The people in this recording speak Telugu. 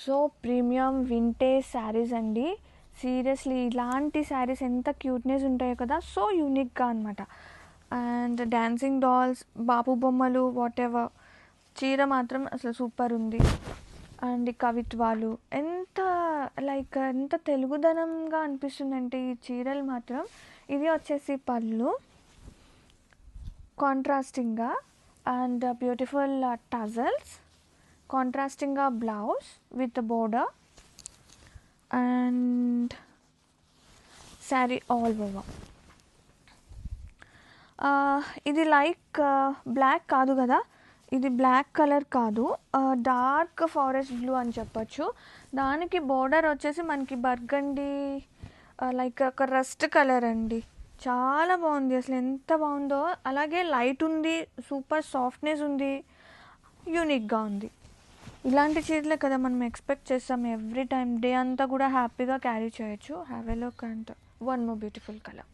సో ప్రీమియం వింటేజ్ శారీస్ అండి. సీరియస్లీ ఇలాంటి శారీస్ ఎంత క్యూట్నెస్ ఉంటాయో కదా, సో యూనిక్గా అనమాట. అండ్ డాన్సింగ్ డాల్స్, బాబు బొమ్మలు, వాట్ ఎవర్, చీర మాత్రం అసలు సూపర్ ఉంది. అండ్ కవిత్వాలు ఎంత ఎంత తెలుగుదనంగా అనిపిస్తుందంటే ఈ చీరలు మాత్రం. ఇది వచ్చేసి పళ్ళు కాంట్రాస్టింగ్గా, అండ్ బ్యూటిఫుల్ టజల్స్, కాంట్రాస్టింగ్గా blouse with border and sari all over. ఇది బ్లాక్ కాదు కదా, ఇది బ్లాక్ కలర్ కాదు, డార్క్ ఫారెస్ట్ బ్లూ అని చెప్పచ్చు. దానికి బోర్డర్ వచ్చేసి మనకి బర్గండీ ఒక రస్ట్ కలర్ అండి. చాలా బాగుంది, అసలు ఎంత బాగుందో. అలాగే లైట్ ఉంది, సూపర్ సాఫ్ట్నెస్ ఉంది, యూనిక్గా ఉంది. ఇలాంటి చీరలే కదా మనం ఎక్స్పెక్ట్ చేస్తాం ఎవ్రీ టైం. డే అంతా కూడా హ్యాపీగా క్యారీ చేయొచ్చు. Have a look and one more beautiful colour.